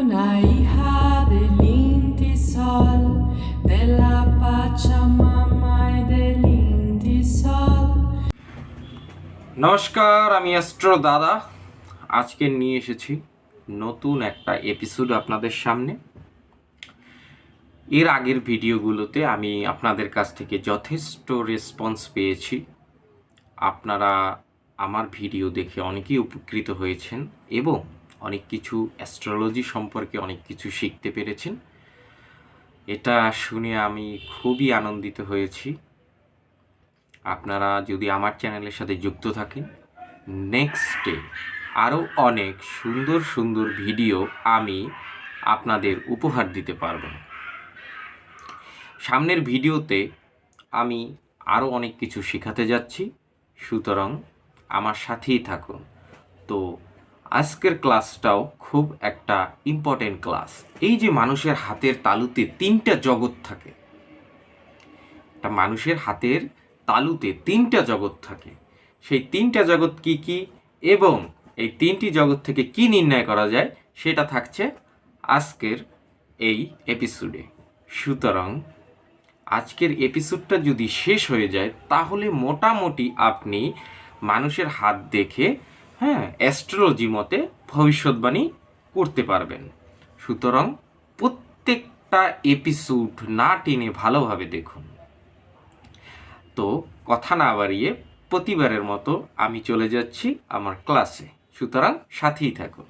Una hija de Lintisol, de la Pachamama y de Lintisol. নমস্কার, আমি astro দাদা। আজকে নিয়ে এসেছি নতুন একটা এপিসোড আপনাদের সামনে। এর আগের ভিডিওগুলোতে আমি আপনাদের কাছ থেকে যথেষ্ট রেসপন্স পেয়েছি। আপনারা আমার ভিডিও দেখে অনেকেই উপকৃত হয়েছেন এবং অনেক কিছু অ্যাস্ট্রোলজি সম্পর্কে অনেক কিছু শিখতে পেরেছেন। এটা শুনে আমি খুবই আনন্দিত হয়েছি। আপনারা যদি আমার চ্যানেলের সাথে যুক্ত থাকেন, নেক্সটে আরও অনেক সুন্দর সুন্দর ভিডিও আমি আপনাদের উপহার দিতে পারব। সামনের ভিডিওতে আমি আরও অনেক কিছু শেখাতে যাচ্ছি, সুতরাং আমার সাথেই থাকুন। তো আজকের ক্লাসটাও খুব একটা ইম্পর্টেন্ট ক্লাস। এই যে মানুষের হাতের তালুতে তিনটা জগৎ থাকে, একটা মানুষের হাতের তালুতে তিনটা জগৎ থাকে, সেই তিনটা জগৎ কি কি এবং এই তিনটি জগৎ থেকে কি নির্ণয় করা যায় সেটা থাকছে আজকের এই এপিসোডে। সুতরাং আজকের এপিসোডটা যদি শেষ হয়ে যায় তাহলে মোটামুটি আপনি মানুষের হাত দেখে অ্যাস্ট্রোলজি মতে ভবিষ্যৎবাণী করতে পারবেন। সুতরাং প্রত্যেকটা এপিসোড না টেনে ভালোভাবে দেখুন। তো কথা না বাড়িয়ে প্রতিবারের মতো আমি চলে যাচ্ছি আমার ক্লাসে, সুতরাং সাথেই থাকুন।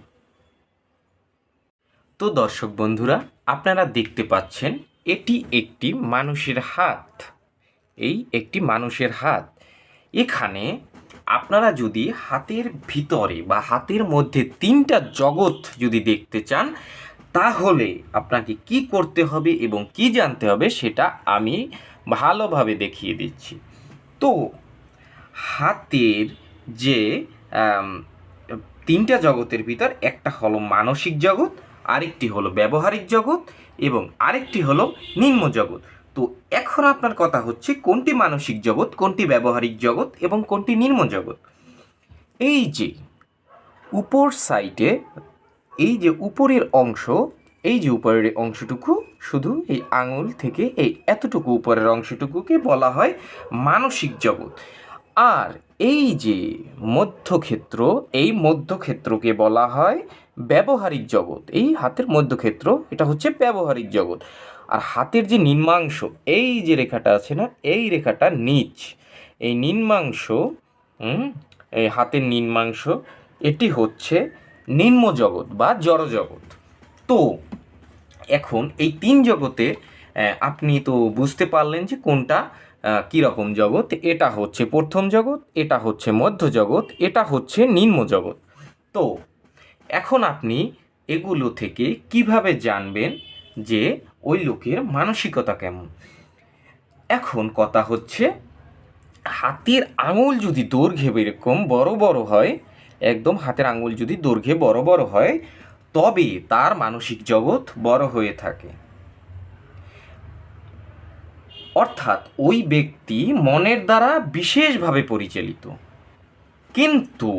তো দর্শক বন্ধুরা, আপনারা দেখতে পাচ্ছেন এটি একটি মানুষের হাত। এই একটি মানুষের হাত। এখানে আপনারা যদি হাতের ভিতরে বা হাতের মধ্যে তিনটা জগৎ যদি দেখতে চান তাহলে আপনাকে কি করতে হবে এবং কি জানতে হবে সেটা আমি ভালোভাবে দেখিয়ে দিচ্ছি। তো হাতের যে তিনটা জগতের ভিতর একটা হলো মানসিক জগৎ, আরেকটি হলো ব্যবহারিক জগৎ এবং আরেকটি হলো নিম্ন জগৎ। তো এখন আপনার কথা হচ্ছে কোনটি মানসিক জগৎ, কোনটি ব্যবহারিক জগৎ এবং কোনটি নিম্ন জগৎ। এই যে উপর সাইডে এই যে উপরের অংশ, এই যে উপরের অংশটুকু, শুধু এই আঙুল থেকে এই এতটুকু উপরের অংশটুকুকে বলা হয় মানসিক জগৎ। আর এই যে মধ্যক্ষেত্র, এই মধ্যক্ষেত্রকে বলা হয় ব্যবহারিক জগৎ। এই হাতের মধ্যক্ষেত্র, এটা হচ্ছে ব্যবহারিক জগৎ। আর হাতের যে নিম্নাংশ, এই যে রেখাটা আছে না, এই রেখাটা নিচ, এই নিম্নাংশ, এই হাতের নিম্নাংশ, এটি হচ্ছে নিম্ন জগৎ বা জড় জগৎ। তো এখন এই তিন জগতে আপনি তো বুঝতে পারলেন যে কোনটা কীরকম জগৎ। এটা হচ্ছে প্রথম জগৎ, এটা হচ্ছে মধ্য জগৎ, এটা হচ্ছে নিম্ন জগৎ। তো এখন আপনি এগুলো থেকে কিভাবে জানবেন যে ওই লোকের মানসিকতা কেমন। এখন কথা হচ্ছে হাতের আঙুল যদি দৈর্ঘ্যে এরকম বড় বড় হয়, একদম হাতের আঙুল যদি দৈর্ঘ্যে বড় বড় হয় তবে তার মানসিক জগৎ বড় হয়ে থাকে। অর্থাৎ ওই ব্যক্তি মনের দ্বারা বিশেষভাবে পরিচালিত। কিন্তু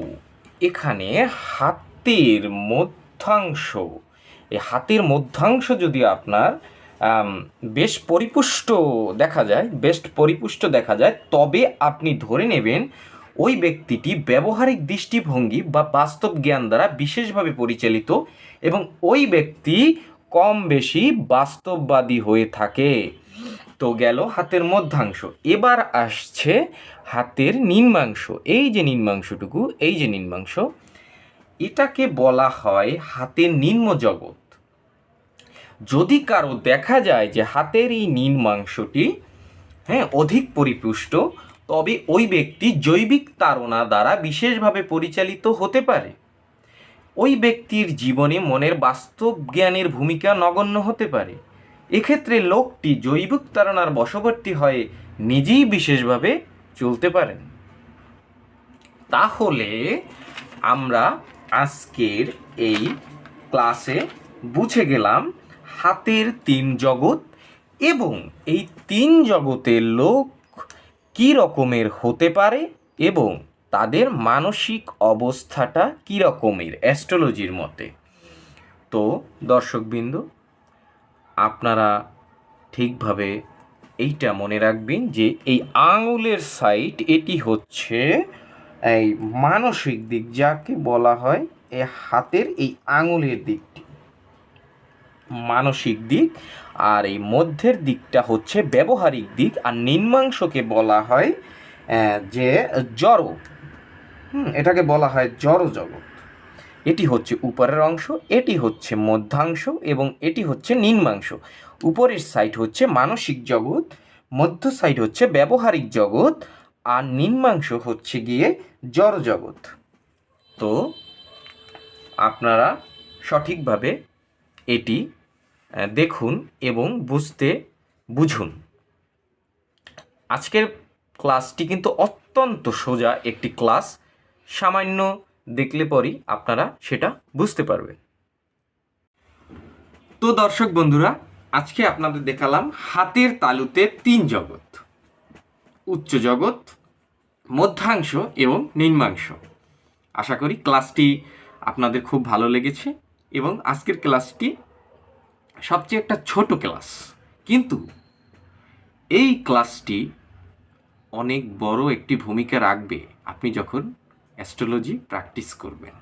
এখানে হাতের মধ্যাংশ, এই হাতের মধ্যাংশ যদি আপনার বেশ পরিপুষ্ট দেখা যায় তবে আপনি ধরে নেবেন ওই ব্যক্তিটি ব্যবহারিক দৃষ্টিভঙ্গি বা বাস্তব জ্ঞান দ্বারা বিশেষভাবে পরিচালিত এবং ওই ব্যক্তি কম বেশি বাস্তববাদী হয়ে থাকে। তো গেল হাতের মধ্যাংশ। এবার আসছে হাতের নিম্নাংশ। এই যে নিম্নাংশটুকু, এই যে নিম্নাংশ, এটাকে বলা হয় হাতের নিম্ন জগৎ। যদি কারো দেখা যায় যে হাতের এই নিম্নাংশটি অধিক পরিপুষ্ট, তবে ওই ব্যক্তি জৈবিক তাড়না দ্বারা বিশেষভাবে পরিচালিত হতে পারে। ওই ব্যক্তির জীবনে মনের বাস্তব জ্ঞানের ভূমিকা নগণ্য হতে পারে। এক্ষেত্রে লোকটি জৈবিক তাড়নার বশবর্তী হয়ে নিজেই বিশেষভাবে চলতে পারেন। তাহলে আমরা আজকের এই ক্লাসে বুঝে গেলাম হাতের তিন জগৎ এবং এই তিন জগতের লোক কী রকমের হতে পারে এবং তাদের মানসিক অবস্থাটা কী রকমের অ্যাস্ট্রোলজির মতে। তো দর্শকবৃন্দ, আপনারা ঠিকভাবে এইটা মনে রাখবেন যে এই আঙুলের সাইড এটি হচ্ছে এই মানসিক দিক, যাকে বলা হয় এই হাতের এই আঙুলের দিকটি মানসিক দিক, আর এই মধ্যের দিকটা হচ্ছে ব্যবহারিক দিক, আর নিম্নাংশকে বলা হয় যে জড়। এটাকে বলা হয় জড় জগৎ। এটি হচ্ছে উপরের অংশ, এটি হচ্ছে মধ্যাংশ এবং এটি হচ্ছে নিম্নাংশ। উপরের সাইড হচ্ছে মানসিক জগৎ, মধ্য সাইড হচ্ছে ব্যবহারিক জগৎ, আর নিম্নাংশ হচ্ছে গিয়ে জড় জগৎ। তো আপনারা সঠিকভাবে এটি দেখুন এবং বুঝুন। আজকের ক্লাসটি কিন্তু অত্যন্ত সোজা একটি ক্লাস, সামান্য দেখলে পরই আপনারা সেটা বুঝতে পারবেন। তো দর্শক বন্ধুরা, আজকে আপনাদের দেখালাম হাতের তালুতে 3 জগৎ: উচ্চ জগৎ, মধ্যাংশ এবং নিম্নাংশ। আশা করি ক্লাসটি আপনাদের খুব ভালো লেগেছে এবং আজকের ক্লাসটি সবচেয়ে একটা ছোট ক্লাস, কিন্তু এই ক্লাসটি অনেক বড় একটি ভূমিকা রাখবে আপনি যখন অ্যাস্ট্রোলজি প্র্যাকটিস করবেন।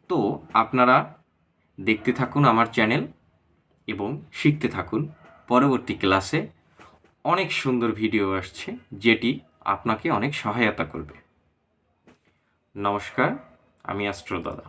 তো আপনারা দেখতে থাকুন আমার চ্যানেল এবং শিখতে থাকুন। পরবর্তী ক্লাসে অনেক সুন্দর ভিডিও আসছে, যেটি আপনাকে অনেক সহায়তা করবে। নমস্কার, আমি অ্যাস্ট্রো দাদা।